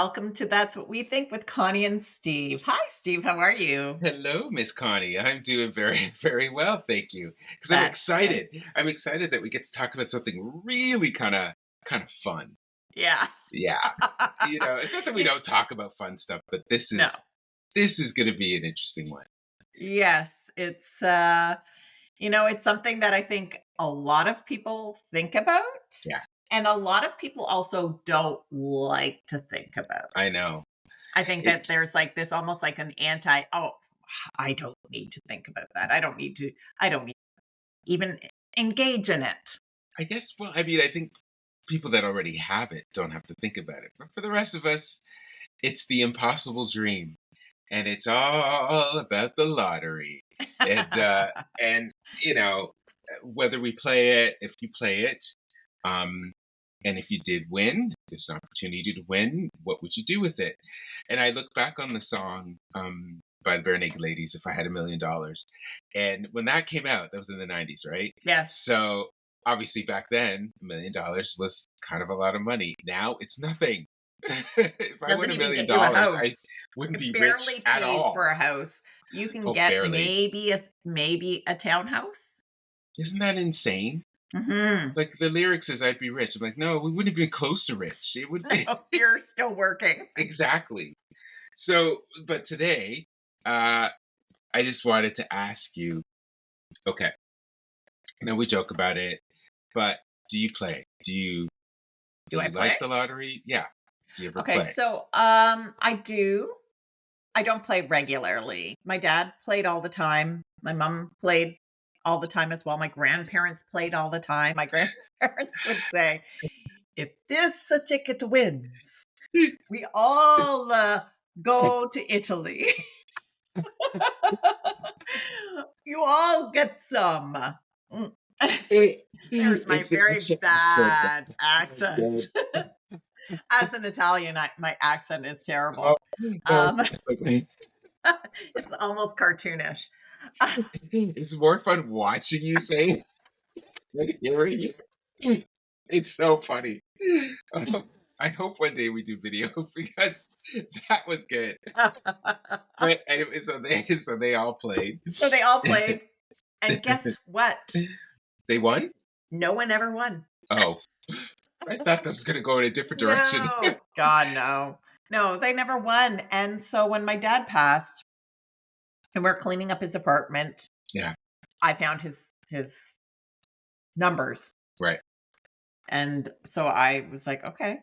welcome to That's What We Think with Connie and Steve. Hi, Steve. How are you? Hello, Miss Connie. I'm doing very, very well, thank you. Because I'm That's good. excited. I'm excited that we get to talk about something really kind of fun. Yeah. Yeah, it's not that we You- don't talk about fun stuff, but this no. is this is going to be an interesting one. Yes, it's something that I think a lot of people think about, Yeah, and a lot of people also don't like to think about. I know. I think that It's. there's like this almost like an anti, oh, I don't need to think about that. I don't need to even engage in it. I guess. Well, I mean, I think people that already have it don't have to think about it, but for the rest of us, it's the impossible dream, and it's all about the lottery. And and you know, whether we play it, if you play it, um, and if you did win, there's an opportunity to win. What would you do with it? And I look back on the song by the Bare Naked Ladies, "If I Had $1 Million," and when that came out, that was in the '90s, right? Yes. So obviously back then, $1 million was kind of a lot of money. Now it's nothing. If I win Doesn't a even million get you a dollars, I house. wouldn't It be rich barely at pays for all. a house. You can Oh, get barely. maybe a townhouse. Isn't that insane? Mhm. Like the lyrics is "I'd be rich." I'm like, no, we wouldn't have been close to rich. It would be No, you're still working. exactly. So, but today, uh, I just wanted to ask you. Okay, now we joke about it, but do you play? Do Do I you play? like the lottery? Yeah. Do you ever Okay, play? so, I do. I don't play regularly. My dad played all the time. My mom played all the time as well. My grandparents played all the time. My grandparents would say, "If this a ticket wins, we all, go to Italy." You all get some. Mm. There's my It's the very extra accent. bad That's accent. good. As an Italian, my accent is Oh, terrible. no, Um, it's okay. it's almost cartoonish. It's more fun watching you say than hearing you. It's so funny. I hope one day we do video because that was good. But anyway, so they all played. So they all played, and guess what? They won? No one ever won. Oh, I thought that was gonna go in a different direction. No. God, no. No, they never won, and so when my dad passed and we're cleaning up his apartment, Yeah, I found his numbers, right. and so I was like, "Okay,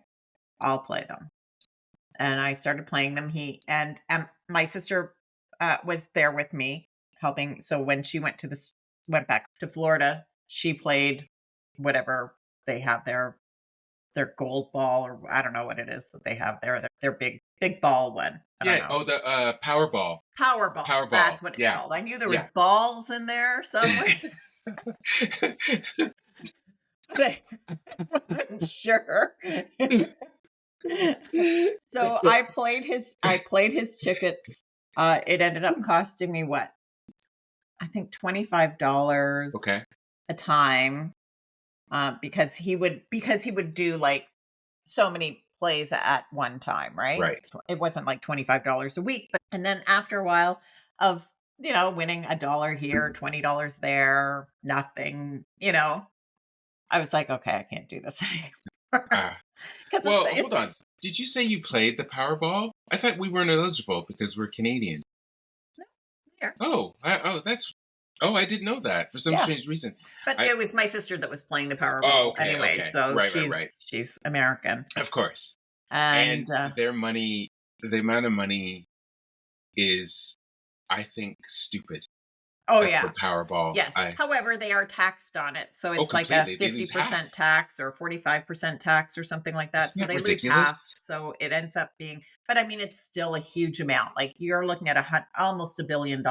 I'll play them." And I started playing them. My sister, was there with me helping, so when she went back to Florida, she played whatever they have there, their gold ball, or I don't know what it is that they have there, their big ball one. I don't Yeah. know. Oh, the Powerball. Powerball, Powerball. that's what it's Yeah, called. I knew there was yeah. balls in there somewhere, but I wasn't sure. So I played his tickets. It ended up costing me what? I think $25 Okay. a time, because he would do like so many plays at one time, right? Right. So it wasn't like $25 a week, but and then after a while of winning a dollar here, $20 there, nothing, I was like, okay, I can't do this anymore Ah. because it's Well, hold on. it's Did you say you played the Powerball? I thought we weren't eligible because we're Canadian. there. Oh, I didn't know that for some Yeah. strange reason. But I it was my sister that was playing the Oh, Powerball okay, anyway, okay. so Right, right, right. she's American, Of course. and, And their money, the amount of money is, I think, stupid oh, at the yeah. Powerball. Yes. I However, they are taxed on it, so Oh, it's like a completely. They lose half. 50% tax or 45% tax or something like that, Isn't so that they lose half, ridiculous? so it ends up being, but, I mean, it's still a huge amount, like, you're looking at almost $1 billion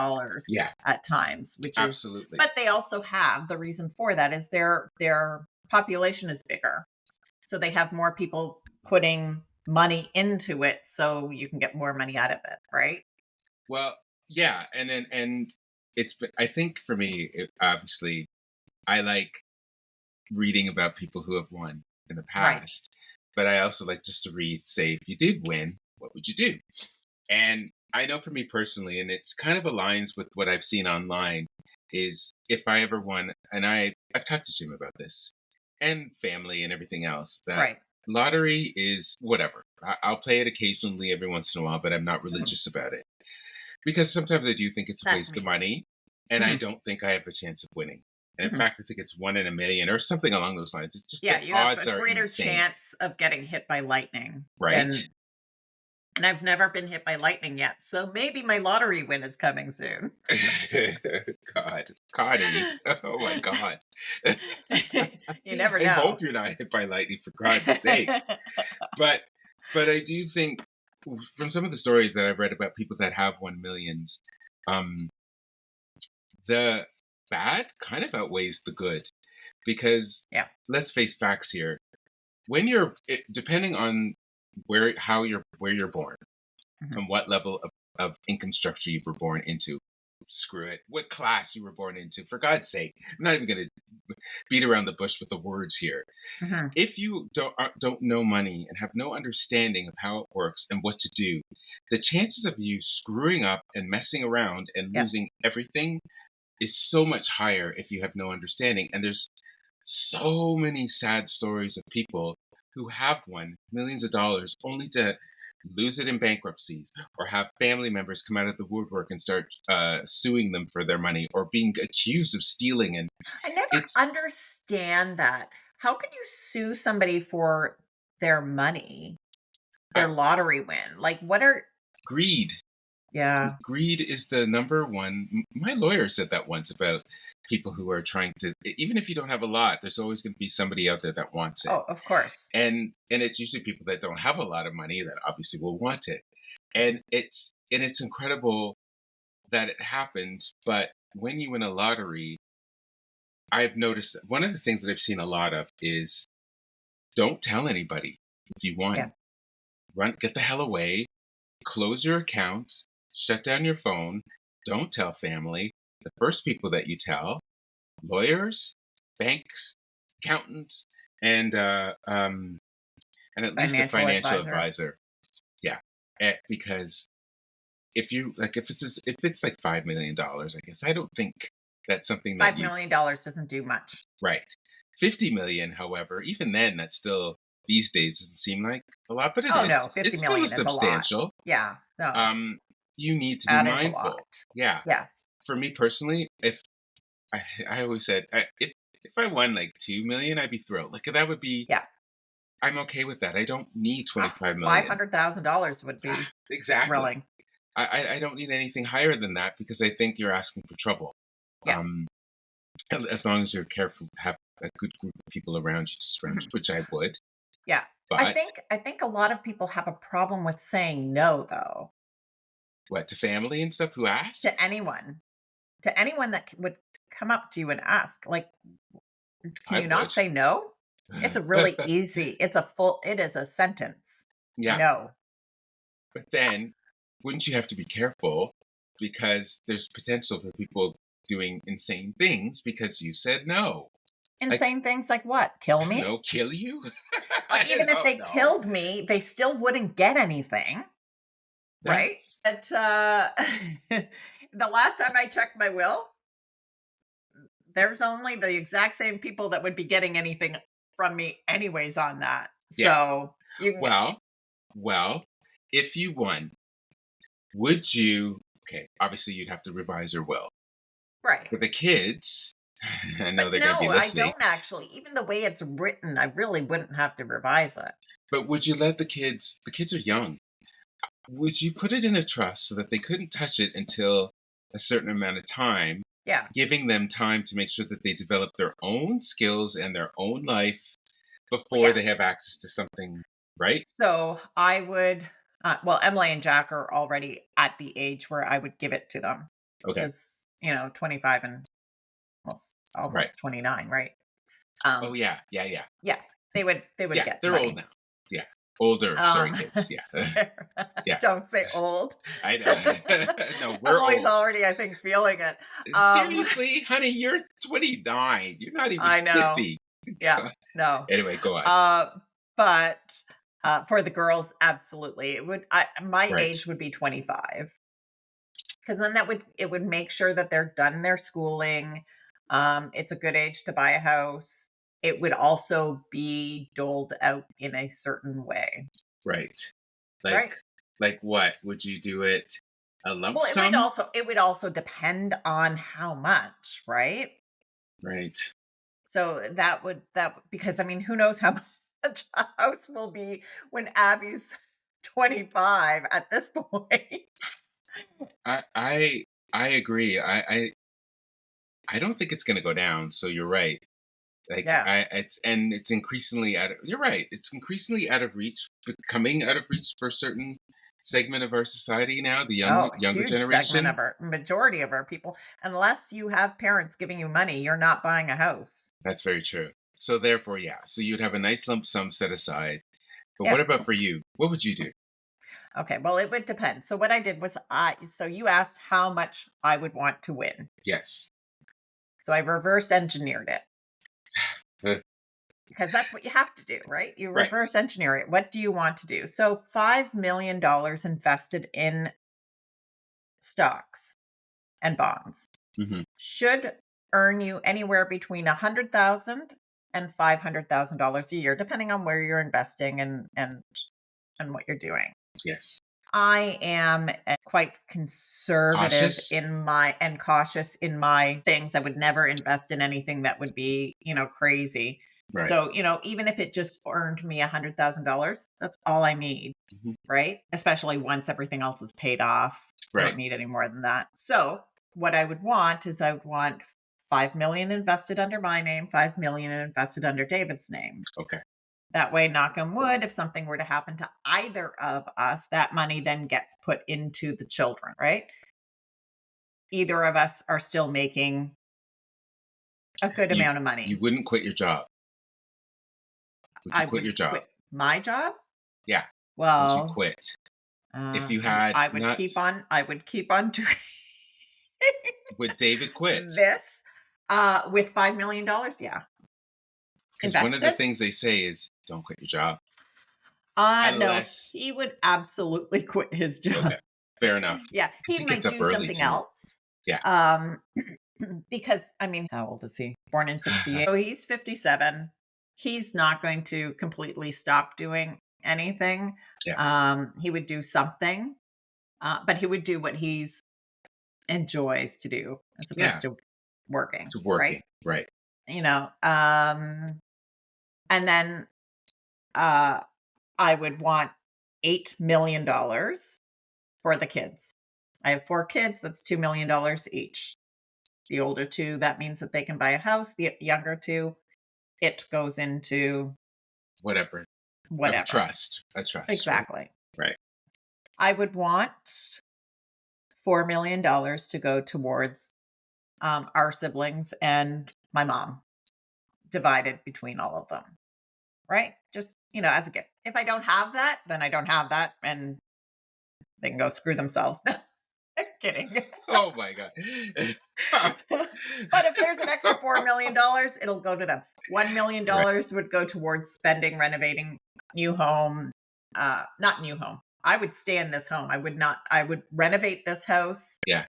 Yeah, at times, which is, absolutely. but they also have, the reason for that is their population is bigger, so they have more people putting money into it, so you can get more money out of it, right? Well, yeah, and I think for me, obviously, I like reading about people who have won in the Right. past. but I also like just to say, if you did win, what would you do? And I know for me personally, and it's kind of aligns with what I've seen online, is if I ever won, and I've talked to Jim about this, and family and everything else, that Right. lottery is whatever. I'll play it occasionally every once in a while, but I'm not Mhm. religious about it. Because sometimes I do think it's a That's waste of me. money, and I Mhm. don't think I have a chance of winning. And in Mhm. fact, I think it's 1 in a million or something along those lines. It's just Yeah, the you have odds a are greater insane, chance of getting hit by lightning right? than and I've never been hit by lightning yet, so maybe my lottery win is coming soon. God, Connie. Oh my God. You never I know. hope you're not hit by lightning for God's sake. But I do think from some of the stories that I've read about people that have won millions, um, the bad kind of outweighs the good. Because Yeah. let's face facts here. Depending on where you're born Mhm. and what level of income structure you were born into. Screw it. What class you were born into. For God's sake. I'm not even gonna beat around the bush with the words here. Mhm. If you don't know money and have no understanding of how it works and what to do, the chances of you screwing up and messing around and Yeah. losing everything is so much higher if you have no understanding. And there's so many sad stories of people who have won millions of dollars only to lose it in bankruptcies or have family members come out of the woodwork and start suing them for their money or being accused of stealing. And I never it's understand that. How could you sue somebody for their money, uh, their lottery win? Like, what are greed. yeah. Greed is the number one. My lawyer said that once about people who are trying to, even if you don't have a lot, there's always going to be somebody out there that wants it. Oh, of course. And it's usually people that don't have a lot of money that obviously will want it. And it's incredible that it happens, but when you win a lottery, I've noticed one of the things that I've seen a lot of is don't tell anybody if you Yeah. won. Run, get the hell away, close your accounts, shut down your phone, don't tell family. The first people that you tell, lawyers, banks, accountants, and and at least a Financial financial advisor. advisor. Yeah, because if it's like $5 million, I guess I don't think that's something that you $5 million doesn't do much. right. 50 million, however, even then, that's still these days doesn't seem like a lot, but it Oh, is. no, It's, 50 it's still a million is a lot. substantial. Yeah, no, Um, you need to be that is a lot. mindful. Yeah, Yeah, for me personally, if I, I always said if I won like 2 million, I'd be thrilled. Like that would be. yeah. I'm okay with that. I don't need 25 million. $500,000 would Ah, be exactly. thrilling. I don't need anything higher than that because I think you're asking for trouble. Yeah. Um, as long as you're careful, have a good group of people around you to surround you, Mhm. which I would. Yeah. I But think I think a lot of people have a problem with saying no, though, what to family and stuff who ask? to anyone. To anyone that would come up to you and ask, like, can I you not would. say no? It's a really easy, it is a sentence. Yeah, No. but then wouldn't you have to be careful because there's potential for people doing insane things because you said no? Like Insane things like what? Kill I don't me? know, kill you? Well, I even if don't they know. killed me, they still wouldn't get anything, right? That's But, the last time I checked my will, there's only the exact same people that would be getting anything from me anyways on that. yeah. So, you can get Well, well, if you won, would you? Okay, obviously you'd have to revise your will. right. For the kids, I know But they're going to be no, I listening. don't actually. Even the way it's written, I really wouldn't have to revise it. But would you let the kids? The kids are young. Would you put it in a trust so that they couldn't touch it until a certain amount of time, Yeah. giving them time to make sure that they develop their own skills and their own life Well, before yeah. they have access to something, right? So I would, well, Emily and Jack are already at the age where I would give it to them Okay, because, 25 and right. almost 29, right? Oh Um, yeah, yeah, yeah, yeah, they would yeah. get the They're old money. now. Yeah, older. Sorry, Um, kids. Yeah, yeah. don't say old. I know. No, we're Emily's old. already, I think, feeling it. Um, Seriously, honey, you're 29. You're not even I know. 50. Yeah, no. Anyway, go on. Uh, but For the girls, absolutely. My Right. age would be 25, because then it would make sure that they're done their schooling. It's a good age to buy a house. It would also be doled out in a certain way, Right. Like right? like what? Would you do it a lump Well, sum? it would also depend on how much, right? Right. So because I mean, who knows how much a house will be when Abby's 25 at this point. I agree. I don't think it's going to go down. So you're right. Like Yeah. it's increasingly out of, you're right. It's increasingly out of reach, becoming out of reach for a certain segment of our society now, the Oh, a younger huge segment generation. of our majority of our people. Unless you have parents giving you money, you're not buying a house. That's very true. So therefore, yeah. So you'd have a nice lump sum set aside. But what Yeah. about for you? What would you do? Okay. Well, it would depend. So what I did was so you asked how much I would want to win. Yes. So I reverse engineered it, Uh, because that's what you have to do, right? You right. reverse engineer it. What do you want to do? So $5 million invested in stocks and bonds Hmm. should earn you anywhere between 100,000 and $500,000 a year, depending on where you're investing and what you're doing. Yes. I am quite conservative Cautious. in my and cautious in my things. I would never invest in anything that would be, crazy. Right. So, even if it just earned me $100,000, that's all I need, Hmm. right? Especially once everything else is paid off. I don't Right. need any more than that. So, what I would want is I would want 5 million invested under my name, 5 million invested under David's name. Okay. That way, knock on wood, if something were to happen to either of us, that money then gets put into the children, right? Either of us are still making a good You amount of you money. wouldn't quit your job. Would you I quit would your job? quit my job. Yeah. Would you Well, quit if you had not? I would keep on doing Would David quit? this with $5 million. Yeah, Because one of the invested. things they say is don't quit your job No, unless. he would absolutely quit his job. Okay. Fair enough. Yeah, Because he he gets might up do early something too. else. Yeah. Um, because I mean, how old is he? Born in 68. So he's 57. He's not going to completely stop doing anything. Yeah. He would do something, but he would do what he's enjoys to do as opposed Yeah. to working, It's right? working. Right. You know, and then uh I would want $8 million for the kids. I have 4 kids, that's $2 million each. The older 2, that means that they can buy a house. The younger 2, it goes into Whatever. A whatever. trust. A trust. Right. Exactly. Right. I would want $4 million to go towards, our siblings and my mom, divided between all of them, right? Just, as a gift. If I don't have that, then I don't have that, and they can go screw themselves. Kidding. Oh my god. But if there's an extra $4 million, it'll go to them. $1 million Right. would go towards spending, renovating new home. Not new home. I would stay in this home. I would renovate this house Yeah.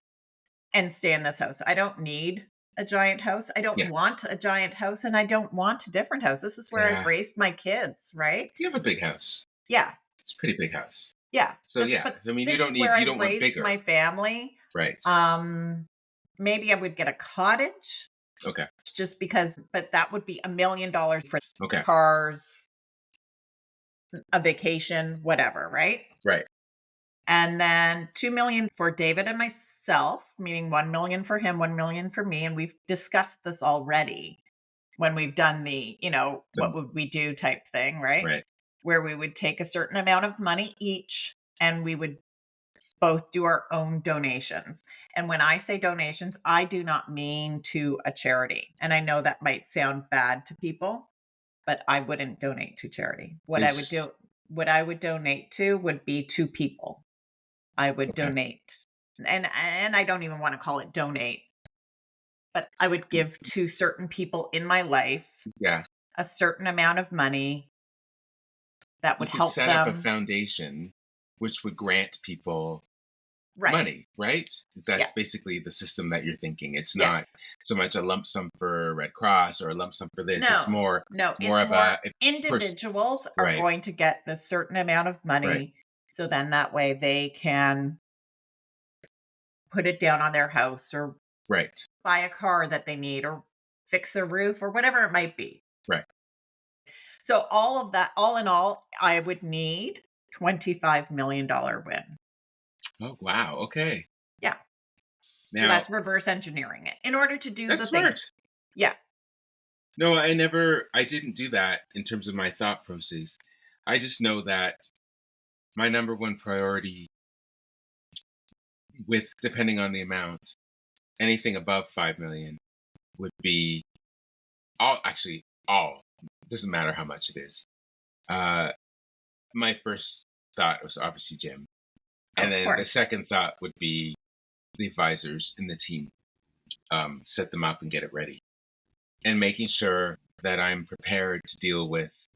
and stay in this house. I don't need a giant house. I don't Yeah. want a giant house, and I don't want a different house. This is where I've Yeah. raised my kids, right? You have a big house. Yeah. It's a pretty big house. Yeah. So yeah. But I mean, this is where you I've don't want raised bigger. my family. Right. Maybe I would get a cottage. Okay. Just because, but that would be $1 million for Okay. cars, a vacation, whatever, right? Right. And then 2 million for David and myself, meaning 1 million for him, 1 million for me. And we've discussed this already when we've done the, The, what would we do type thing, right? right. Where we would take a certain amount of money each and we would both do our own donations. And when I say donations, I do not mean to a charity. And I know that might sound bad to people, but I wouldn't donate to charity. Is What I would donate to would be to people. I would okay. donate, and I don't even want to call it donate, but I would give to certain people in my life Yeah. a certain amount of money that You would could help set up a them. foundation which would grant people Right. money, right? Yeah. That's basically the system that you're thinking. It's not Yes. so much a lump sum for Red Cross or a lump sum for this. It's No. more No, more it's of a, more person. individuals are Right, going to get this certain amount of right, money, so then that way they can put it down on their house or right, buy a car that they need or fix their roof or whatever it might be. right. So all of that, all in all, I would need $25 million win. Oh, wow. Okay. Yeah. So Now, that's reverse engineering it in order to do that's the things. smart. Yeah. No, I didn't do that in terms of my thought process. I just know that my number one priority, with depending on the amount, anything above 5 million would be all, doesn't matter how much it is. Uh, my first thought was obviously Jim. And Of then the course. second thought would be the advisors in the team, set them up and get it ready. And making sure that I'm prepared to deal with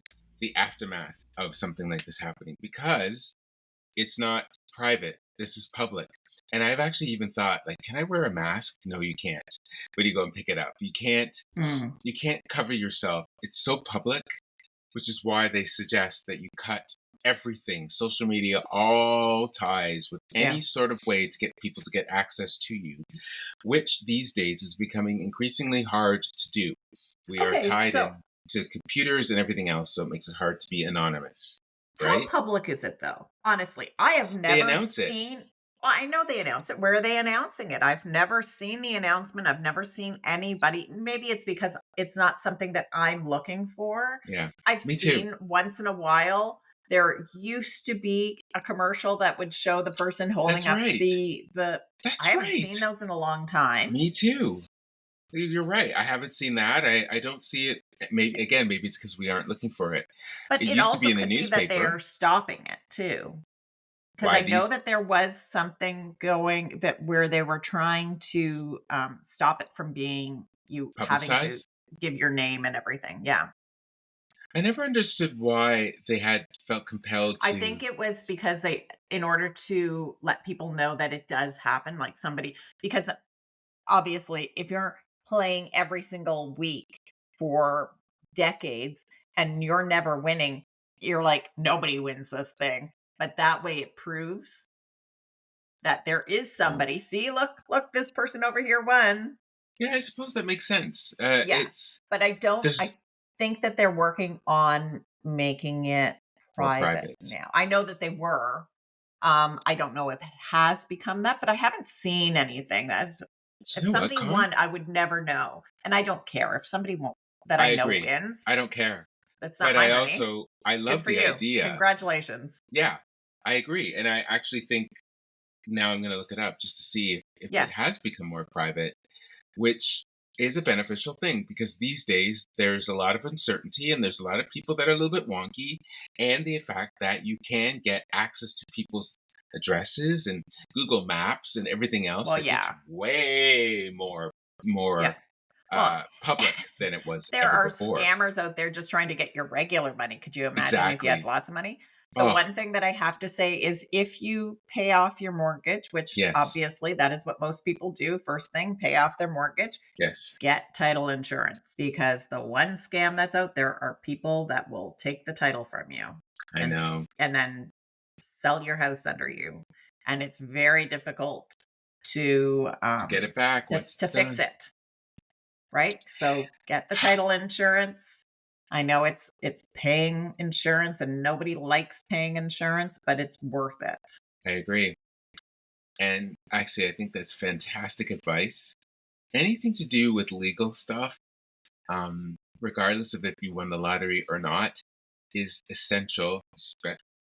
the aftermath of something like this happening, because it's not private. This is public. And I've actually even thought, like, can I wear a mask? No, you can't. But you go and pick it up. Mm, You can't cover yourself. It's so public, which is why they suggest that you cut everything, social media, all ties with yeah. any sort of way to get people to get access to you, which these days is becoming increasingly hard to do. We are Okay, tied so in to computers and everything else, so it makes it hard to be anonymous, how right? public is it though? Honestly, I have They never announce it. seen. Well, I know they announce it. Where are they announcing it? I've never seen the announcement. I've never seen anybody. Maybe it's because it's not something that I'm looking for. Yeah. I've Me too. seen once in a while. There used to be a commercial that would show the person holding That's up right. the. I That's haven't right. seen those in a long time. Me too. You're right. I haven't seen that. I don't see it. Maybe it's because we aren't looking for it. But It it used to be also in the could be that newspaper. they're stopping it too. Because Why I know these that there was something going that where they were trying to, stop it from being you having to publicize? give your name and everything, yeah. I never understood why they had felt compelled I to. think it was because they in order to let people know that it does happen, like somebody because obviously, if you're playing every single week for decades and you're never winning, you're like, "Nobody wins this thing." But that way it proves that there is Oh, somebody, "See, look, this person over here won." yeah, I suppose that makes sense. Yeah, It's but I there's think that they're working on making it more private private. now. I know that they were. I don't know if it has become that, but I haven't seen anything that's So if you know what, somebody Con? won, I would never know, and I don't care if somebody won't that I I know agree. wins, I don't care. that's not But my money. I Good love for the you. idea. Congratulations. Yeah, I agree. And I actually think now I'm going to look it up just to see if Yeah. it has become more private, which is a beneficial thing, because these days there's a lot of uncertainty and there's a lot of people that are a little bit wonky. And the fact that you can get access to people's addresses and Google Maps and everything else, Well, like it's yeah. way more Yeah. Well, public than it was there ever are before. scammers out there just trying to get your regular money. Could you imagine if you had Exactly. lots of money? The Oh, one thing that I have to say is if you pay off your mortgage, which yes, obviously that is what most people do, first thing, pay off their mortgage, yes, get title insurance because the one scam that's out there are people that will take the title from you I and know. and then sell your house under you. And it's very difficult to To get it back to once to it's fix done. it. Right? So get the title insurance. I know it's paying insurance and nobody likes paying insurance, but it's worth it. I agree. And actually, I think that's fantastic advice. Anything to do with legal stuff, regardless of if you won the lottery or not, is essential.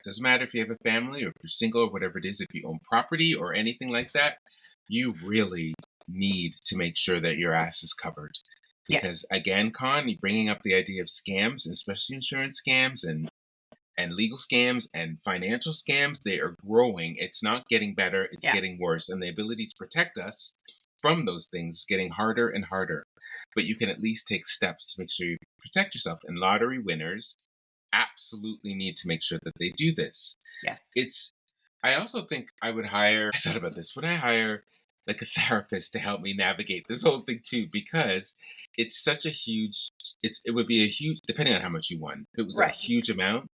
Doesn't matter if you have a family or if you're single or whatever it is, if you own property or anything like that, you really need to make sure that your ass is covered. Because Yes. again, Con, you bringing up the idea of scams, and especially insurance scams and legal scams and financial scams, they are growing. It's not getting better, it's Yeah. getting worse. And the ability to protect us from those things is getting harder and harder. But you can at least take steps to make sure you protect yourself. And lottery winners absolutely need to make sure that they do this. Yes. It's I also think I thought about this. Would I hire like a therapist to help me navigate this whole thing too? Because it's such a huge, it would be a huge, depending on how much you won, if it was a huge Right. amount,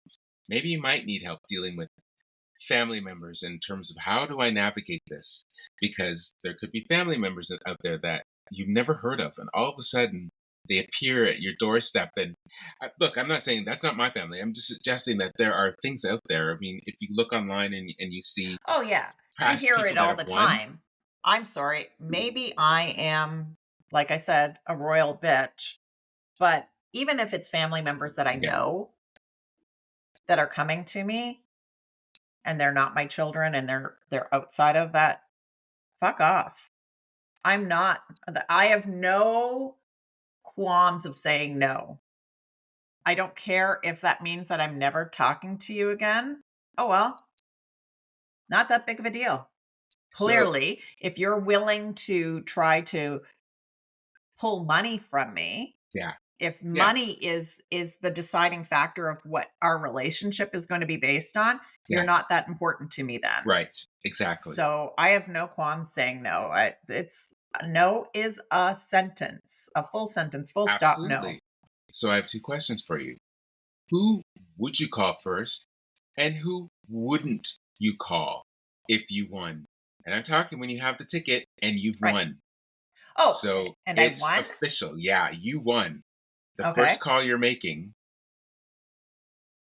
maybe you might need help dealing with family members in terms of how do I navigate this? Because there could be family members out there that you've never heard of, and all of a sudden they appear at your doorstep. And look, I'm not saying that's not my family. I'm just suggesting that there are things out there. I mean, if you look online and you see Oh, yeah. You past hear people it that all have the won, time. I'm sorry. Maybe I am, like I said, a royal bitch, but even if it's family members that I yeah, know that are coming to me and they're not my children and they're outside of that, fuck off. I'm not I have no qualms of saying no. I don't care if that means that I'm never talking to you again. Oh well, not that big of a deal. so Clearly, if you're willing to try to pull money from me, yeah, if yeah, money is the deciding factor of what our relationship is going to be based on, you're yeah, not that important to me then. right, exactly, So I have no qualms saying no. It's no is a sentence, a full sentence, full stop. No. absolutely. So I have two questions for you. Who would you call first, and who wouldn't you call if you won? And I'm talking when you have the ticket and you've Right. won. Oh, So and I it's won. official. Yeah, you won. The first Okay. call you're making,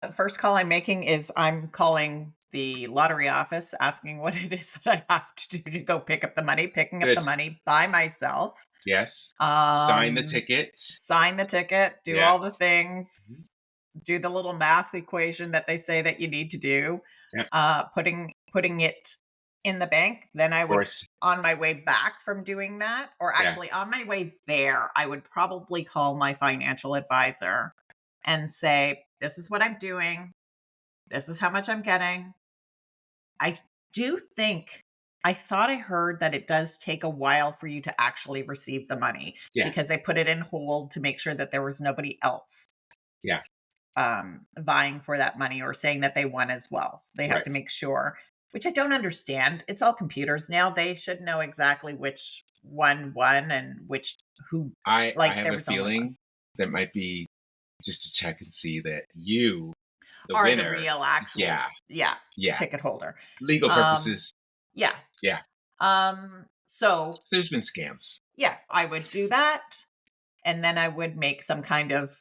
The first call I'm making is I'm calling the lottery office asking what it is that I have to do to go pick up the money, picking up the good. money by myself. Yes. Sign the Um, ticket. sign the ticket, do Yeah. all the Mhm. things, do the little math equation that they say that you need to do, Yeah. Of putting it in the bank. Then I would, course. on my way back from doing that, or Yeah. actually on my way there, I would probably call my financial advisor and say, "This is what I'm doing. This is how much I'm getting." I do think I thought I heard that it does take a while for you to actually receive the money Yeah. because they put it in hold to make sure that there was nobody else Yeah. vying for that money or saying that they won as well. So they have to Right. make sure, which I don't understand. It's all computers now. They should know exactly which one won and which who. I Like have there a was only one. feeling that might be just to check and see that you, the Are the winner, real actual, yeah, yeah, yeah, ticket holder. legal Um, purposes, yeah. yeah. So So there's been scams. yeah, I would do that, and then I would make some kind of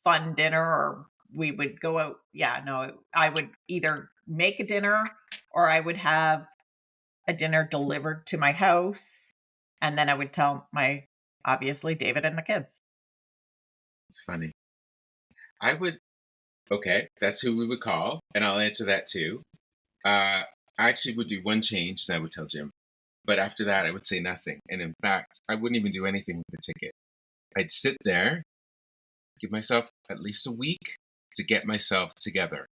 fun dinner, or we would go out. Yeah, no, I would either make a dinner or I would have a dinner delivered to my house, and then I would tell my obviously David and the kids. It's funny. I would, okay, that's who we would call, and I'll answer that too. I actually would do one change, and I would tell Jim. But after that, I would say nothing. And in fact, I wouldn't even do anything with the ticket. I'd sit there, give myself at least a week to get myself together.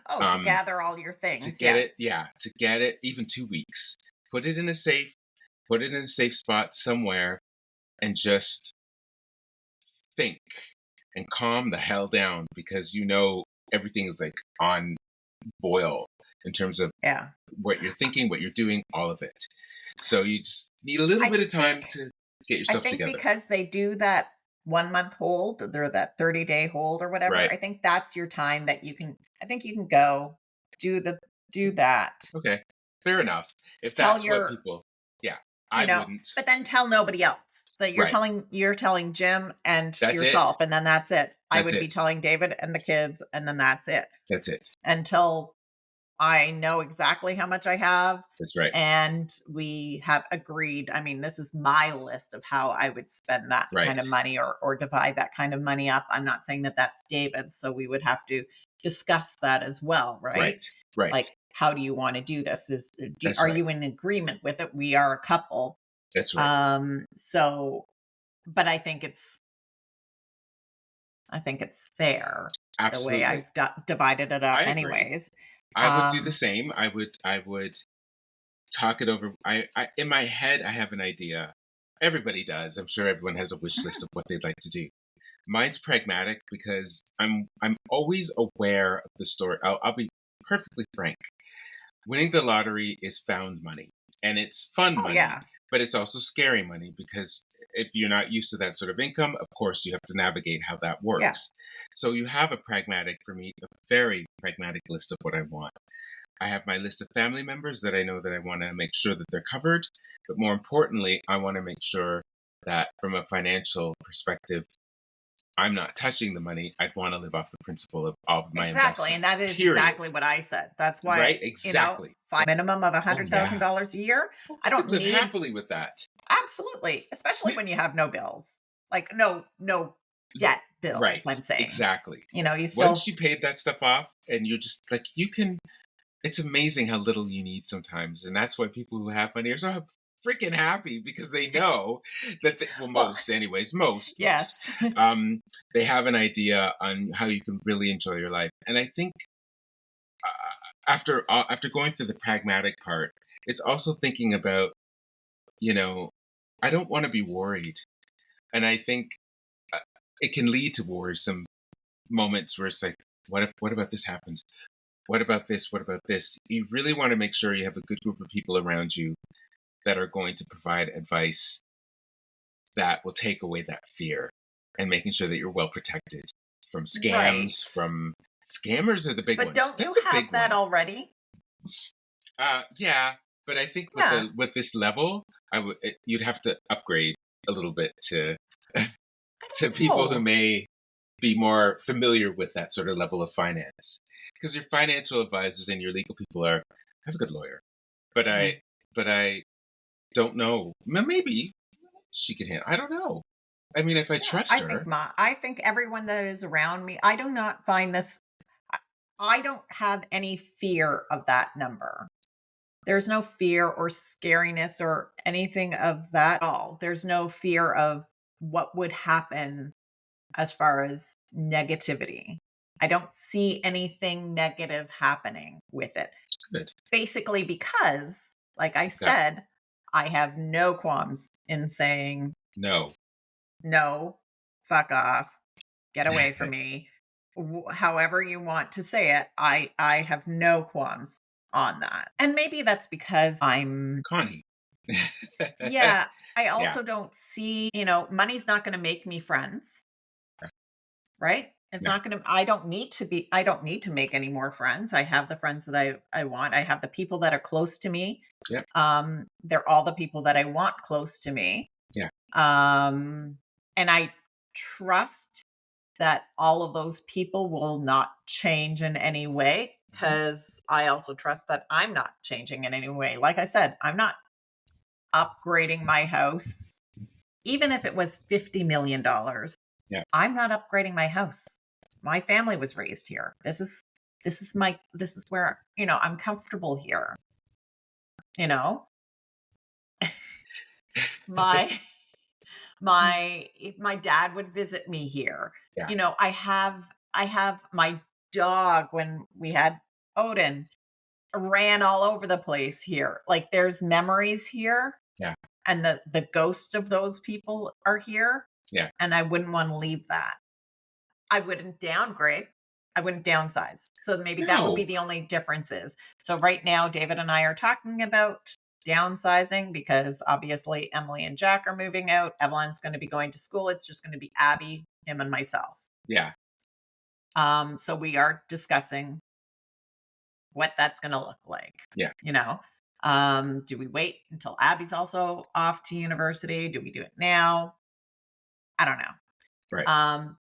Oh, to Um, gather all your to things, get it, yes. yeah, to get it, even 2 weeks. Put it in a safe, put it in a safe spot somewhere, and just think and calm the hell down because everything is like on boil in terms of Yeah. what you're thinking, what you're doing, all of it. So you just need a little I bit of time think to get I yourself think together. because they do that 1 month hold, or that 30-day hold or whatever, Right. I think that's your time that you can I think you can go do do that. Okay. Fair enough. If Tell that's what your people, yeah, you I know, wouldn't. but then tell nobody else. That Right. you're telling Jim and That's it. yourself, and then that's it. I That's would be it. telling David and the kids, and then that's it. That's it. Until I know exactly how much I have, That's right. and we have agreed. I mean, this is my list of how I would spend that kind Right. of money, or divide that kind of money up. I'm not saying that that's David's, so we would have to discuss that as well, right? Right. Right. Like, how do you want to do this? That's Are right. you in agreement with it? We are a couple. That's right. So, but I think it's fair the way Absolutely. I've divided it up, I agree. anyways. I would do the Um, same. I would talk it over. I in my head I have an idea. Everybody does. I'm sure everyone has a wish list mhm, of what they'd like to do. Mine's pragmatic because I'm always aware of the story. I'll be perfectly frank. Winning the lottery is found money, and it's fun Oh, money, yeah. but it's also scary money because if you're not used to that sort of income, of course you have to navigate how that Yeah. works. So you have a pragmatic, for me, a very pragmatic list of what I want. I have my list of family members that I know that I want to make sure that they're covered, but more importantly, I want to make sure that from a financial perspective, I'm not touching the money. I'd want to live off the principle of my Exactly, and investments, that is period. exactly what I said. That's why, Right? Exactly. minimum of Oh, yeah. $100,000 a year. Oh, I I could don't live need happily with that. absolutely, especially when you have no bills. Like, no debt bills, Right. I'm saying. Exactly. You Once still you paid that stuff off and you're just like, you can, it's amazing how little you need sometimes. And that's why people who have money are so freaking happy because they know that, well, well, most, anyways, most, yes. um, they have an idea on how you can really enjoy your life. And I think after going through the pragmatic part, it's also thinking about, you know, I don't want to be worried. And I think uh, it can lead to worrisome moments where it's like, what about this happens? What about this? What about this? You really want to make sure you have a good group of people around you that are going to provide advice that will take away that fear and making sure that you're well protected from scams, Right. from scammers are the big But ones. don't you That's a have big that one. already? Yeah, but I think Yeah. with this level, you'd have to upgrade a little bit to I to don't people who know. may be more familiar with that sort of level of finance. Because your financial advisors and your legal people are have a good lawyer, but Mhm. I don't know. Maybe she can handle. I don't know. I mean, if I Yeah, trust her, I think everyone that is around me, I do not find this I I don't have any fear of that number. There's no fear or scariness or anything of that at all. There's no fear of what would happen as far as negativity. I don't see anything negative happening with it. good. Basically, because, like I Okay. said, I have no qualms in saying, No. no, fuck off, get away from me. However you want to say it, I have no qualms on that. And maybe that's because I'm Connie. yeah, I Yeah. also don't see, money's not going to make me friends, right? It's No. not going to I don't need to make any more friends. I have the friends that I want. I have the people that are close to me. Yep. They're all the people that I want close to me. Yeah. Um and I trust that all of those people will not change in any way Mhm. because I also trust that I'm not changing in any way. Like I said, I'm not upgrading my house. Even if it was $50 million, Yeah. I'm not upgrading my house. My family was raised here. This is where, I'm comfortable here, you know? My my dad would visit me here. Yeah. I have my dog when we had Odin ran all over the place here. Like there's memories here Yeah. and the ghosts of those people are here Yeah. and I wouldn't want to leave that. I wouldn't downgrade. I wouldn't downsize. So maybe that would be No. the only differences. So right now, David and I are talking about downsizing because obviously Emily and Jack are moving out. Evelyn's going to be going to school. It's just going to be Abby, him, and myself. Yeah. So we are discussing what that's going to look like. Yeah. You know, do we wait until Abby's also off to university? Do we do it now? I don't know. Right.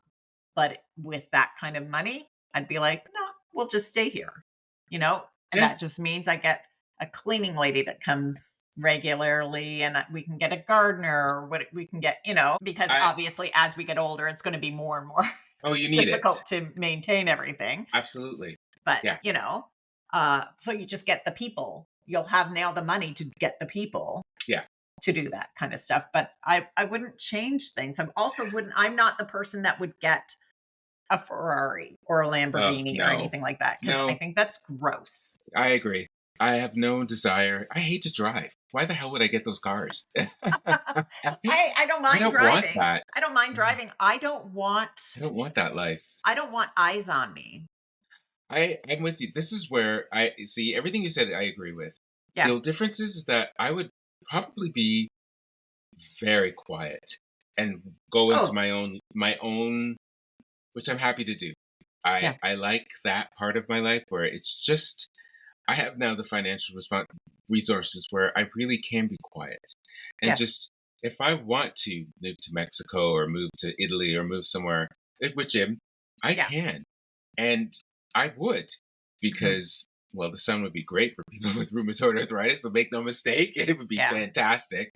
But with that kind of money, I'd be like, "No, we'll just stay here," you know? And Yeah. that just means I get a cleaning lady that comes regularly and we can get a gardener or what we can get, because I. obviously as we get older, it's going to be more and more Oh, you need it. difficult to maintain everything. Absolutely. But, Yeah. so you just get the people. You'll have now the money to get the people Yeah. to do that kind of stuff. But I wouldn't change things. I'm not the person that would get a Ferrari or a Oh Lamborghini or no. anything like that because I No. think that's gross. I agree. I have no desire. I hate to drive. Why the hell would I get those cars? I don't I mind don't want driving. that. I don't mind Yeah, driving. I don't want that life. I don't want eyes on me. I'm with you. This is where I see everything you said. I agree with. The Yeah. only difference is that I would probably be very quiet and go into Oh, my own, which I'm happy to do. I yeah. I like that part of my life where it's just I have now the financial resources where I really can be quiet and Yeah. just if I want to move to Mexico or move to Italy or move somewhere, which I Yeah. can. And I would, Mhm. because, well, the sun would be great for people with rheumatoid arthritis, so make no mistake, it would be Yeah. fantastic.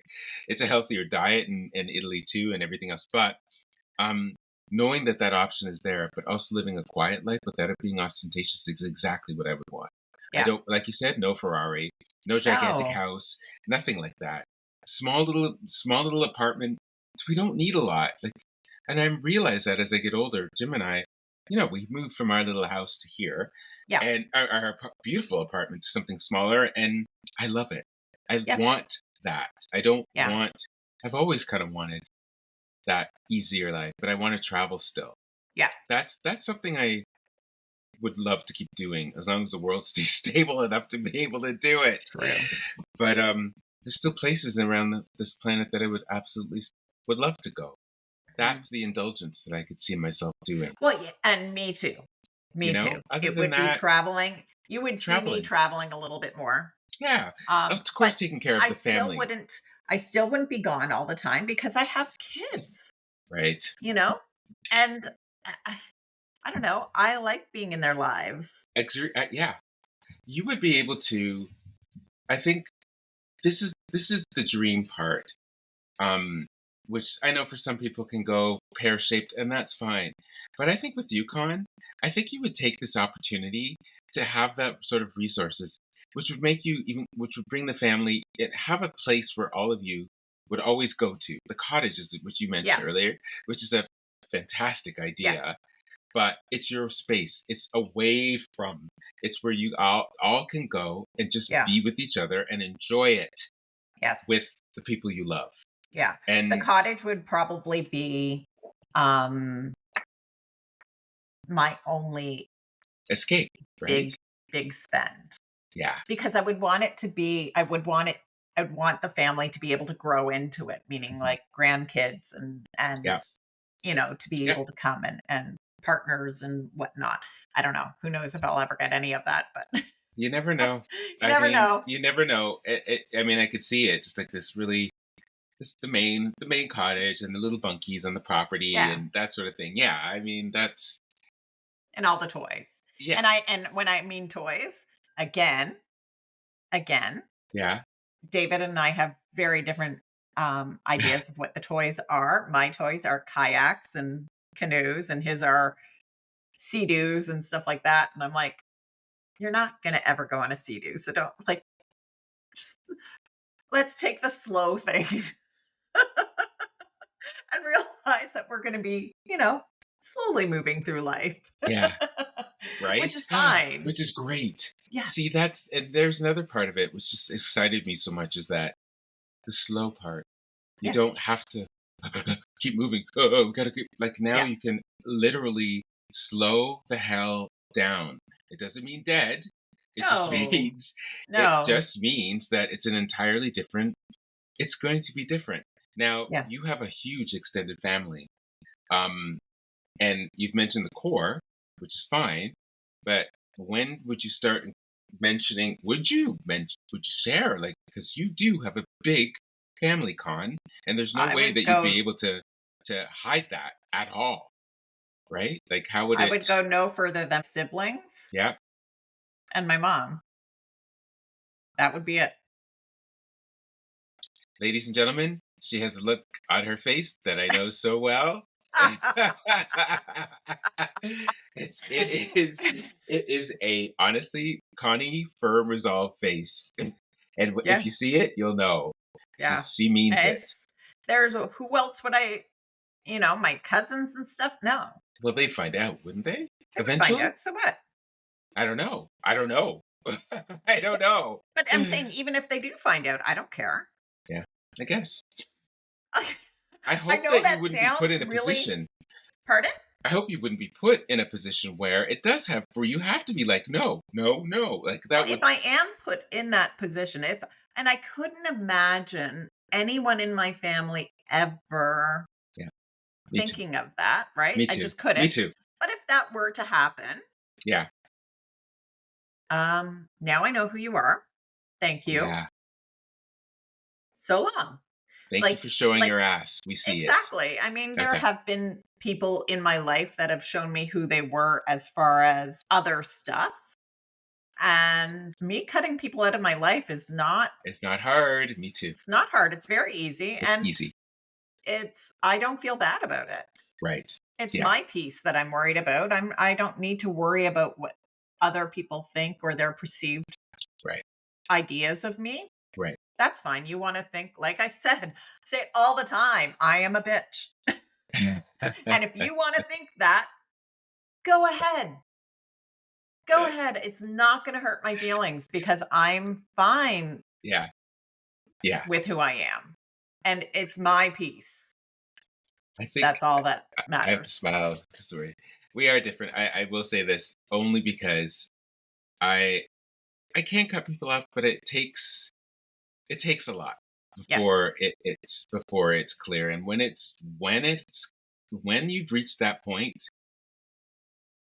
It's a healthier diet in Italy too and everything else. But um, knowing that that option is there, but also living a quiet life without it being ostentatious is exactly what I would want. I Yeah. don't, like you said, no Ferrari, no gigantic No. house, nothing like that. Small little apartment. We don't need a lot. Like, and I realize that as I get older, Jim and I, we moved from our little house to here, Yeah. and our beautiful apartment to something smaller, and I love it. I Yeah. want that. I don't Yeah. want. I've always kind of wanted that easier life, but I want to travel still. Yeah. That's something I would love to keep doing as long as the world stays stable enough to be able to do it. True. But there's still places around this planet that I would absolutely would love to go. Mhm. That's the indulgence that I could see myself doing. Well, yeah, and me too. Me too. Other It than would be that, traveling. You would see me traveling. traveling a little bit more. Yeah, of But course, taking care of I the still family, wouldn't I still wouldn't be gone all the time because I have kids, right? you know? And I don't know, I like being in their lives. Yeah, you would be able to. I think this is the dream part, um, which I know for some people can go pear shaped, and that's fine. But I think with Yukon, I think you would take this opportunity to have that sort of resources, which would make you even, which would bring the family, and have a place where all of you would always go to. The cottages, which you Yeah, mentioned earlier, which is a fantastic yeah, idea. But it's your space. It's away from. It's where you all can go and just yeah, be with each other and enjoy it with yes, the people you love. yeah. The And cottage would probably be, um, my only escape, right? big, big spend Yeah, because I would want the family to be able to grow into it, meaning mhm, like grandkids yeah, to be yeah. able to come and partners and whatnot. I don't know. Who knows if I'll ever get any of that, but You never know. you I never mean, know. you never know. I mean, I could see it just like this really, this the main cottage and the little bunkies on the property Yeah. and that sort of thing. Yeah, I mean, that's And all the toys. yeah, And when I mean toys, again, again, yeah, David and I have very different ideas of what the toys are. My toys are kayaks and canoes, and his are sea-doos and stuff like that. And I'm like, you're not gonna ever go on a sea-doo, so don't like just let's take the slow things and realize that we're gonna be, slowly moving through life. yeah, Which right. is fine. Which is great. See, Yes. that's and there's another part of it which just excited me so much is that the slow part. You Yeah. don't have to keep moving. Oh, we gotta keep like now Yeah. you can literally slow the hell down. It doesn't mean dead. It just No. means No. that it's an entirely different it's going to be different. Now, Yeah. you have a huge extended family. Um and you've mentioned the core, which is fine, but when would you start mentioning would you share like because you do have a big family con and there's no I way would that you'd go be able to hide that at all, right? Like how would I it would go no further than siblings yeah, and my mom. That would be it. ladies and gentlemen, she has a look on her face that I know so well. It is a honestly Connie firm resolve face, and if Yeah. you see it, you'll know Yeah. she means it. It's who else would my cousins and stuff? No. Well, they'd find out, wouldn't they? They would find Eventually, out. So what? I don't know. I don't know. I don't know. But I'm saying even if they do find out, I don't care. Yeah, I guess. I I I hope know that you that wouldn't be put sounds in a really. position. Pardon? I hope you wouldn't be put in a position where it does have where you have to be like, no, no, no. Like Well, that would, if I am put in that position, if and I couldn't imagine anyone in my family ever yeah, me too. thinking of that, right? Me I too. just Me couldn't. too. But if that were to happen, Yeah. now I know who you are. Thank you. Yeah. So long. Thank you Like for showing like your ass. We see it. exactly. I mean, there Okay. have been people in my life that have shown me who they were as far as other stuff. And me cutting people out of my life is not It's not hard. Me too. it's not hard. It's very easy. It's And easy. I don't feel bad about it. Right. It's Yeah. my peace that I'm worried about. I don't need to worry about what other people think or their perceived Right. ideas of me. Right. That's fine. You want to think, like I said, say it all the time. I am a bitch. And if you want to think that, go ahead. Go ahead. It's not going to hurt my feelings because I'm fine Yeah. Yeah. with who I am. And it's my peace. I think That's all that I have to matters. smile because we are different. I will say this only because I I can cut people off, but it takes a lot Yeah. before it's clear. And when you've reached that point,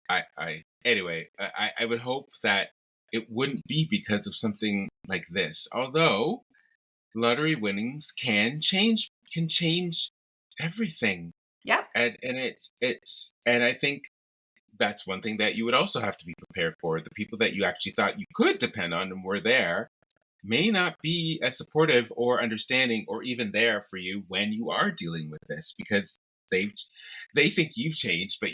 I anyway, I would hope that it wouldn't be because of something like this. Although lottery winnings can change everything. Yeah. And I think that's one thing that you would also have to be prepared for. The people that you actually thought you could depend on and were there may not be as supportive or understanding or even there for you when you are dealing with this because they've they think you've changed, but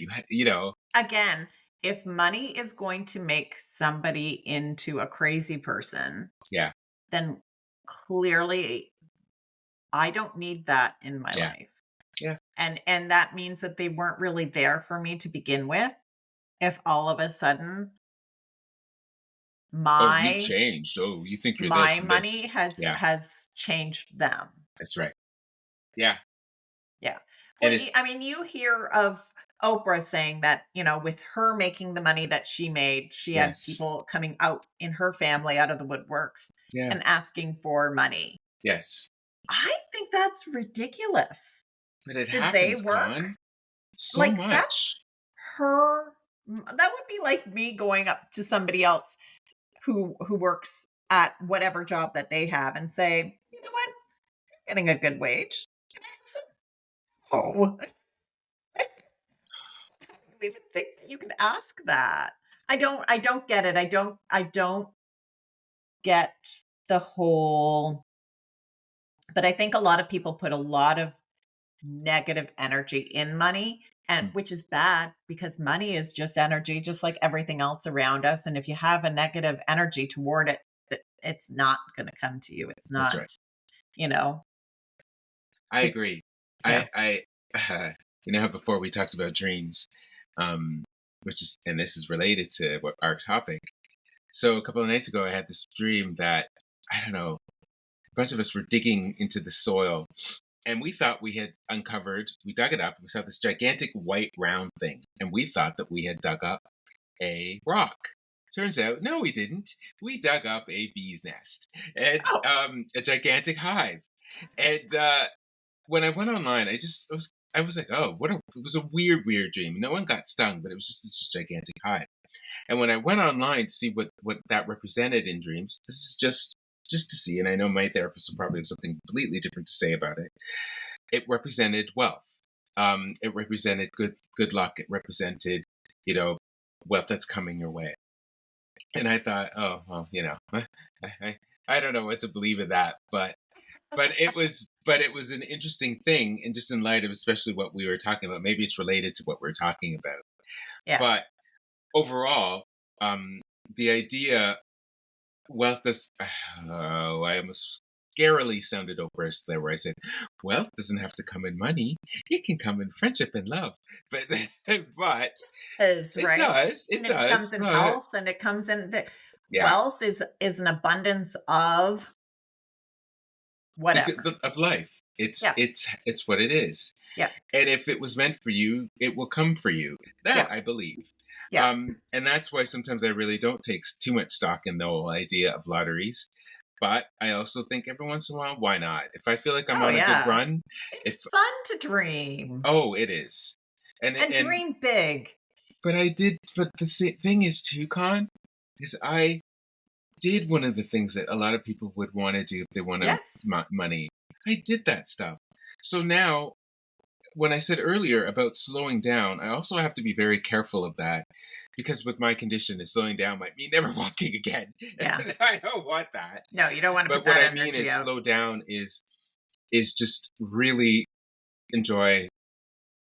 Again, if money is going to make somebody into a crazy person, yeah, then clearly I don't need that in my yeah, life. yeah. And that means that they weren't really there for me to begin with. If all of a sudden Oh, you've my changed. Oh, you think you're my this and money this. has Yeah, has changed them. that's right. Yeah, Yeah. and Well, it's I mean, you hear of Oprah saying that, with her making the money that she made, she had yes, people coming out in her family out of the woodworks yeah, and asking for money. yes. I think that's ridiculous. But it Did they happens, work? Con, so Like, that's much. that would be like me going up to somebody else who works at whatever job that they have and say, "You know what? You're getting a good wage. Can I have some?" Oh. You even think that you can ask that? I don't get it. I don't get the whole but I think a lot of people put a lot of negative energy in money and Mm, which is bad because money is just energy just like everything else around us and if you have a negative energy toward it it's not going to come to you. It's that's not, right. you know. I It's agree. yeah. I how before we talked about dreams, um, which is and this is related to what our topic. So a couple of nights ago, I had this dream that I don't know. A bunch of us were digging into the soil, and we thought we had uncovered. We dug it up, and we saw this gigantic white round thing, and we thought that we had dug up a rock. Turns out, no, we didn't. We dug up a bee's nest and Oh, a gigantic hive. And when I went online, I was like, oh, it was a weird dream. No one got stung, but it was just this gigantic hive. And when I went online to see what that represented in dreams, this is just to see, and I know my therapist will probably have something completely different to say about it. It represented wealth. It represented good luck. It represented, you know, wealth that's coming your way. And I thought, oh well, I don't know what to believe of that, but it was an interesting thing, and just in light of especially what we were talking about, maybe it's related to what we're talking about. yeah. But overall, um, the idea wealth does oh, I almost scarily sounded oppressed there where I said wealth doesn't have to come in money. It can come in friendship and love. But but Is it right. does, it And it comes does. in But health and it comes in the Yeah. Wealth is an abundance of whatever. Of life. Yeah, It's what it is. yeah, And if it was meant for you, it will come for you. yeah, That I believe. yeah. And that's why sometimes I really don't take too much stock in the whole idea of lotteries. But I also think every once in a while, why not? If I feel like I'm Oh, on a good yeah. run, It's if fun to dream oh, it is. and And dream big. but I did. But the thing is, too, Con, is I did one of the things that a lot of people would want to do if they wanted Yes. money. I did that stuff. So now, when I said earlier about slowing down, I also have to be very careful of that because with my condition, slowing down might mean never walking again. Yeah. And I don't want that. No, you don't wanna put But what that I mean energy is out. slow down is just really enjoy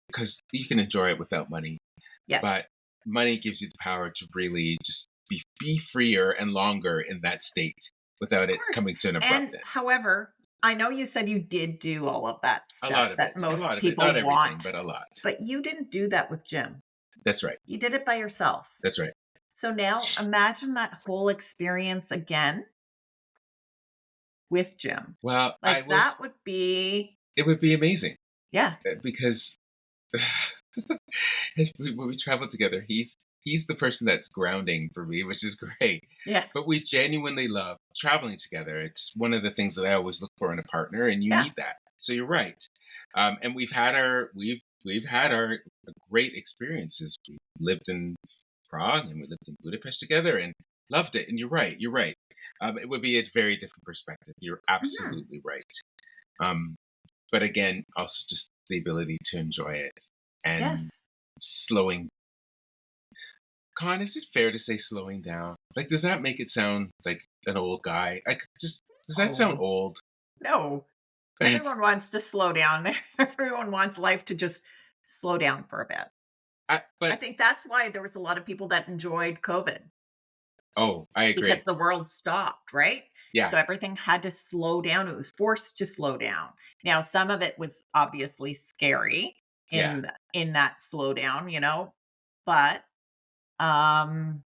because you can enjoy it without money. Yes, But money gives you the power to really just be freer and longer in that state of without it course. coming to an And abrupt end. however, I know you said you did do all of that A stuff lot of that it. A most lot of it. people Not everything, want, but a lot. but you didn't do that with Jim. That's right. You did it by yourself. That's right. So now imagine that whole experience again with Jim. Well, Like, that would be it would be amazing yeah, because when we travel together, he's the person that's grounding for me, which is great. yeah, But we genuinely love traveling together. It's one of the things that I always look for in a partner, and you yeah. need that. So you're right. And we've had our great experiences. We lived in Prague and we lived in Budapest together and loved it. And you're right. You're right. It would be a very different perspective. You're Mhm. absolutely right. Um, but again, also just the ability to enjoy it and Yes. slowing. Con, is it fair to say slowing down? Like, does that make it sound like an old guy? Does that sound Oh, old? no. Everyone wants to slow down. Everyone wants life to just slow down for a bit. I But think that's why there was a lot of people that enjoyed COVID oh, I because agree. the world stopped, right? Yeah, So everything had to slow down. It was forced to slow down. Now, some of it was obviously scary yeah, in that slowdown, but um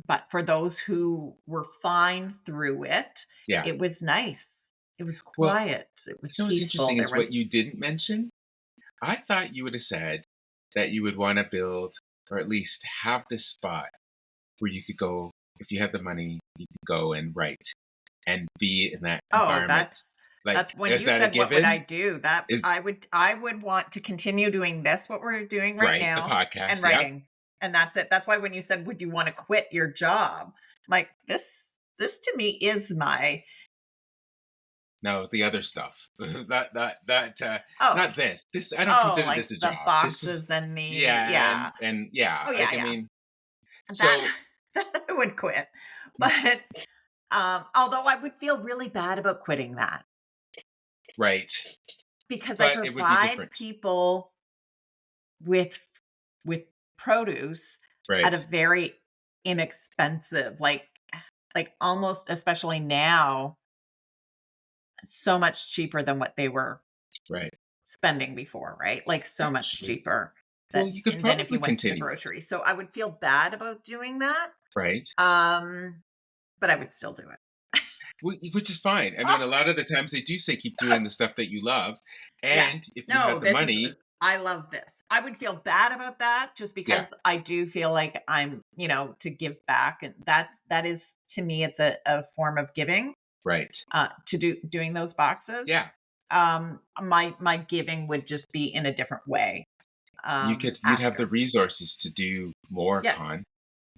but for those who were fine through it, yeah. it was nice. It was Well, quiet. It was you know what's peaceful. interesting There is what was you didn't mention. I thought you would have said that you would want to build or at least have this spot where you could go if you had the money. You could go and write and be in that oh, environment. that's Like, when is you that a said what would I given? do? That Is I would want to continue doing this, what we're doing right right the now, and podcast? Yep. writing. And that's it. That's why when you said, would you want to quit your job? Like this to me is my No, the other stuff. That oh, not this. This I don't oh, consider like this a the job. This is boxes and the yeah, yeah. and yeah, Oh yeah, like I yeah. mean, That so that I would quit. But although I would feel really bad about quitting that right, because I but it would be provide different. people with with produce at a Right, very inexpensive, like almost especially now, so much cheaper than what they were right. spending before, right? Like so much Actually, cheaper well, that you could and then if you probably went to the continue it, grocery. So I would feel bad about doing that. right? Um, but I would still do it. Which is fine. I mean, a lot of the times they do say keep doing the stuff that you love, Yeah. and if you No, had the this is money, I love this. I would feel bad about that just yeah, because I do feel like I'm, to give back and that is to me it's a form of giving right, to doing those boxes. yeah. My giving would just be in a different way You'd have the after. resources to do more, Con. Yes.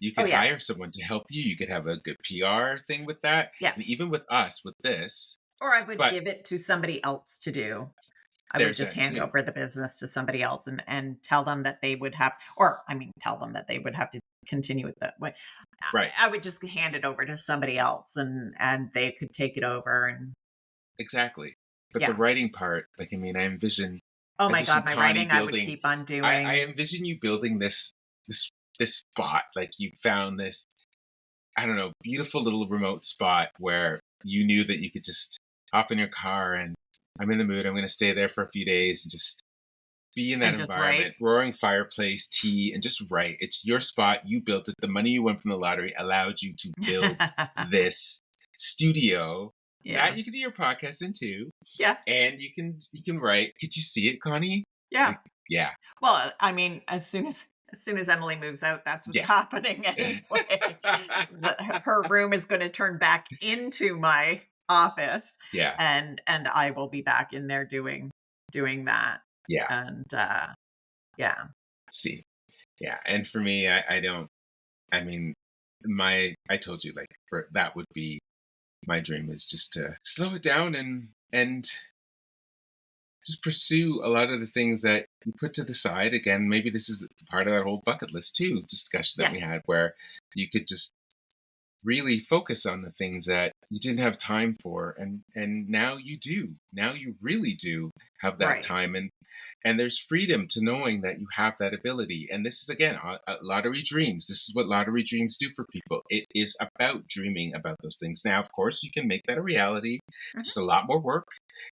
You Oh could yeah. hire someone to help you. You could have a good PR thing with that, and Yes. even with us with this. Or I would But give it to somebody else to do. I would there's just that hand too. over the business to somebody else and tell them that they would have or I mean, tell them that they would have to continue it that way. Right. I would just hand it over to somebody else and they could take it over and Exactly. But the yeah. writing part, like I mean, Oh I my envision god, my Connie writing I would building keep on I doing. envision you building this this spot. Like you found this, I don't know, beautiful little remote spot where you knew that you could just hop in your car and I'm in the mood, I'm gonna stay there for a few days and just Be in that and just write. environment, roaring fireplace, tea, and just write. It's your spot. You built it. The money you won from the lottery allowed you to build this studio that Yeah. you can do your podcast in too, Yeah. and you can write. Could you see it, Connie? Yeah. Like, yeah, Well, I mean, as soon as Emily moves out, that's what's yeah, happening anyway. Her room is going to turn back into my office, yeah, and I will be back in there doing that. yeah. And yeah, See, yeah. And for me, I don't. I mean, I told you like for that would be my dream is just to slow it down and just pursue a lot of the things that you put to the side. Again, maybe this is part of that whole bucket list too discussion that we yes, had where you could just really focus on the things that you didn't have time for and now you do. Now you really do have that right, time and there's freedom to knowing that you have that ability. And this is again lottery dreams. This is what lottery dreams do for people. It is about dreaming about those things. Now, of course, you can make that a reality. It's hmm just a lot more work.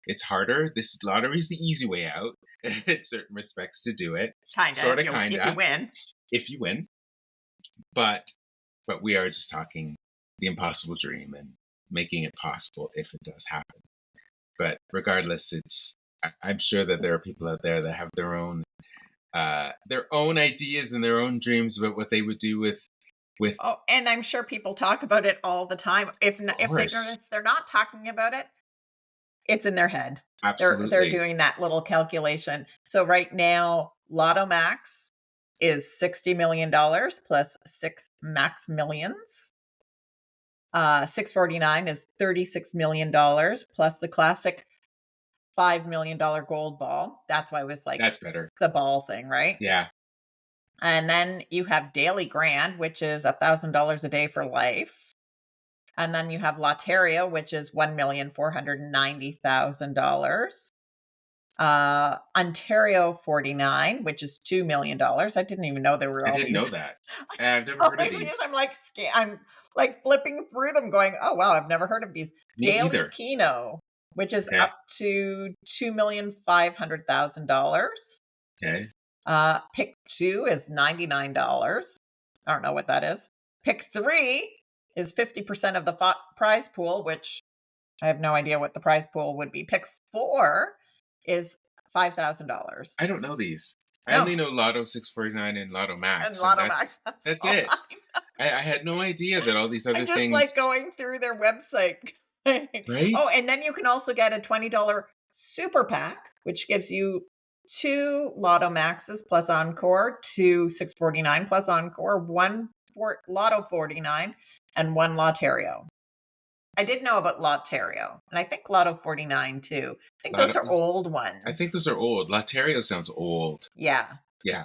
It's harder. This lottery is the easy way out in certain respects to do it. kinda. Sort of, If you kinda, win, if you win. But we are just talking the impossible dream and making it possible if it does happen. But regardless, I'm sure that there are people out there that have their own ideas and their own dreams about what they would do with oh, and I'm sure people talk about it all the time. course. If they're not talking about it, it's in their head. They're Absolutely. doing that little calculation. So right now, Lotto Max is $60 million plus 6 max millions. 649 is $36 million plus the classic $5 million gold ball. That's why it was like That's better. the ball thing, right? Yeah. And then you have Daily Grand, which is $1,000 a day for life. And then you have Lotteria, which is $1,490,000. Ontario 49, which is $2 million. I didn't even know there were I all didn't know these. that. I've never All heard of these things. these. I'm like flipping through them, going, "Oh wow, I've never heard of these." Me Daily either. Keno, which is Okay. up to $2,500,000. Okay. Pick two is $99. I don't know what that is. Pick three is 50% of the prize pool, which I have no idea what the prize pool would be. Pick four is $5,000. I don't know these. I No, only know Lotto 649 and Lotto and Max, and Lotto Max. That's that's all it. I know. I had no idea that all these other I'm just things, like going through their website. right? Oh, and then you can also get a $20 super pack, which gives you two Lotto Maxes plus Encore, two 649 plus Encore, one for Lotto 49, and one Lotterio. I did know about Lotterio, and I think Lotto 49 too. I think those are Lotto, old I think ones. those are old. Lotterio sounds old. Yeah. Yeah.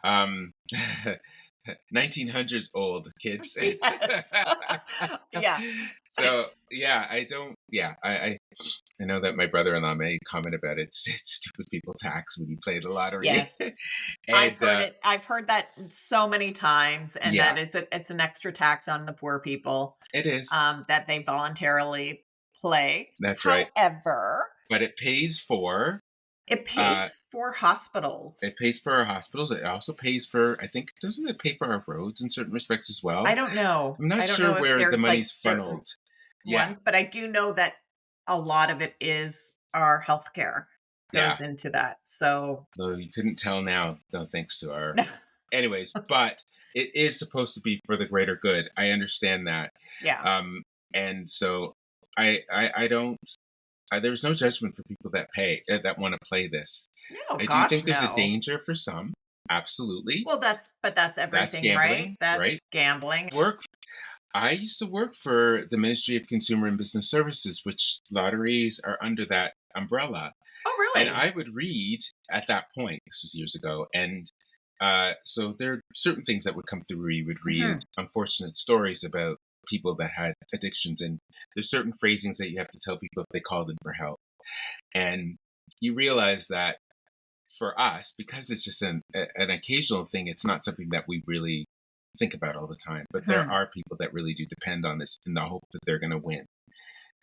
Um, 1900s old kids. Yes. Yeah. So yeah, I don't. Yeah, I know that my brother-in-law made a comment about it. It's stupid people tax when you play the lottery, Yes. and I've heard that so many times, and that yeah, it's an extra tax on the poor people, it is. that they voluntarily play. That's right. However, But it pays for it uh, pays for it hospitals. pays for our hospitals. It also pays for, I think, doesn't it pay for our roads in certain respects as I well? don't know. I'm not I don't sure know if where the there's, like, money's certain funneled. Yeah, ones, but I do know that a lot of it is our healthcare yeah. goes into that. So, Though you couldn't tell now, no thanks to our. Anyways, but it is supposed to be for the greater good. I understand that, yeah. um, and so I don't. There's no judgment for people that pay that want to play this. No, I do gosh, think there's a no. danger for some. Absolutely, Well, that's that's everything, right? gambling, right? That's gambling. Work. I used to work for the Ministry of Consumer and Business Services, which lotteries are under that umbrella. Oh, And really? I would read at that point, this was years ago, and so there are certain things that would come through where you would read Mhm. unfortunate stories about people that had addictions, and there's certain phrasings that you have to tell people if they called in for help. And you realize that for us, because it's just an occasional thing, it's not something that we really think about all the time. But there Mhm. are people that really do depend on this in the hope that they're going to win.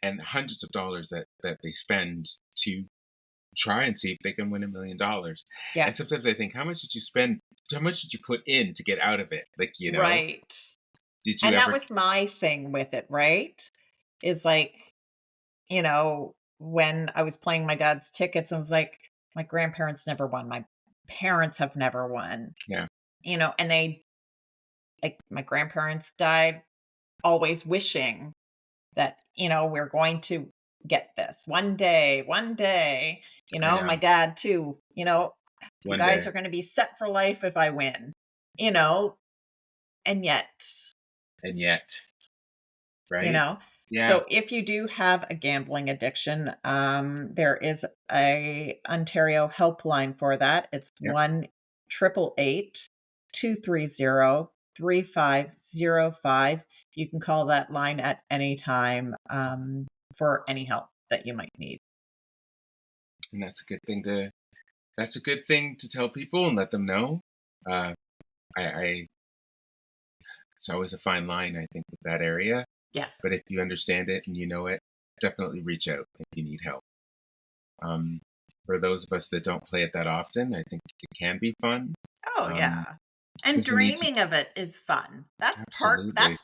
And hundreds of dollars that they spend to try and see if they can win $1 million. Yeah. And sometimes I think, how much did you spend? How much did you put in to get out of it? Like, Right. did you And that ever? was my thing with it, right? Is like, when I was playing my dad's tickets, I was like, my grandparents never won. My parents have never won. Yeah, And they like my grandparents died always wishing that, we're going to get this one day, I my know. dad too, you One guys day, are going to be set for life if I win, you know, and yet, and yet, you right? know, Yeah, so if you do have a gambling addiction, there is a Ontario helpline for that. It's yeah. 1-888-230-3505. You can call that line at any time for any help that you might need. And that's a good thing to. That's a good thing to tell people and let them know. Uh, I it's always a fine line, I think, with that area. But Yes. if you understand it and you know it, definitely reach out if you need help. Um, for those of us that don't play it that often, I think it can be fun. Oh Um, yeah. And doesn't need to. dreaming of it is fun. Absolutely.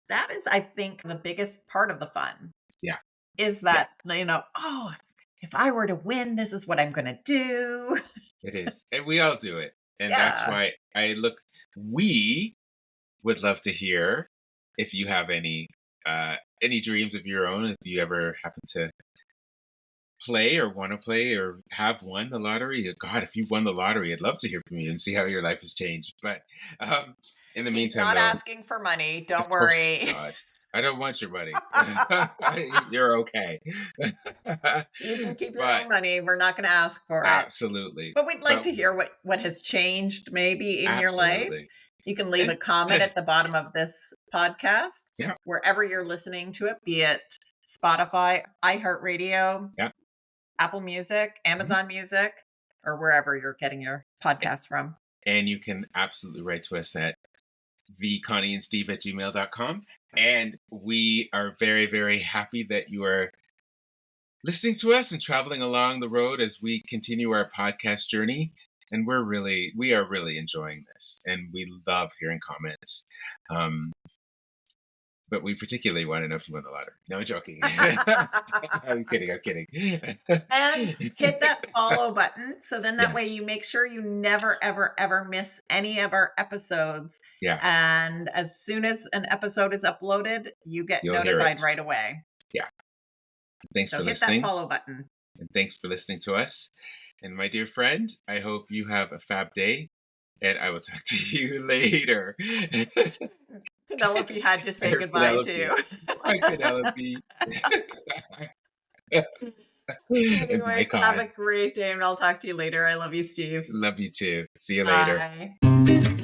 That is, I think, the biggest part of the fun Yeah. is Yeah. that, oh, if I were to win, this is what I'm gonna do. It is. And we all do it. And that's Yeah. why we would love to hear if you have any dreams of your own, if you ever happen to play or want to play or have won the lottery. God, if you won the lottery, I'd love to hear from you and see how your life has changed. But in the He's meantime, not though, asking for money, of don't course worry. not. I don't want your money. You're okay. You can keep your But own money, we're not gonna ask for it. absolutely. But we'd like But to hear what has changed maybe in your life. absolutely. You can leave a And comment at the bottom of this podcast, yeah, wherever you're listening to it, be it Spotify, iHeartRadio, yeah. Apple Music, Mhm. Amazon Music, or wherever you're getting your podcast from. And you can absolutely write to us at theconnieandsteve@gmail.com. And we are very, very happy that you are listening to us and traveling along the road as we continue our podcast journey. And we are really enjoying this, and we love hearing comments. Um, but we particularly want to know if you won the lottery. No, I'm joking. I'm kidding. I'm kidding. And hit that follow button so then that way Yes. you make sure you never, ever, ever miss any of our episodes. Yeah. And as soon as an episode is uploaded, you get You'll hear notified it. right away. Yeah. Thanks So for hit that listening. follow button. And thanks for listening to us. And my dear friend, I hope you have a fab day. And I will talk to you later. Penelope had to say Or goodbye Penelope. too. Bye, Penelope. And bye, Anyways, have Con. a great day and I'll talk to you later. I love you, Steve. Love you too. See you later. Bye.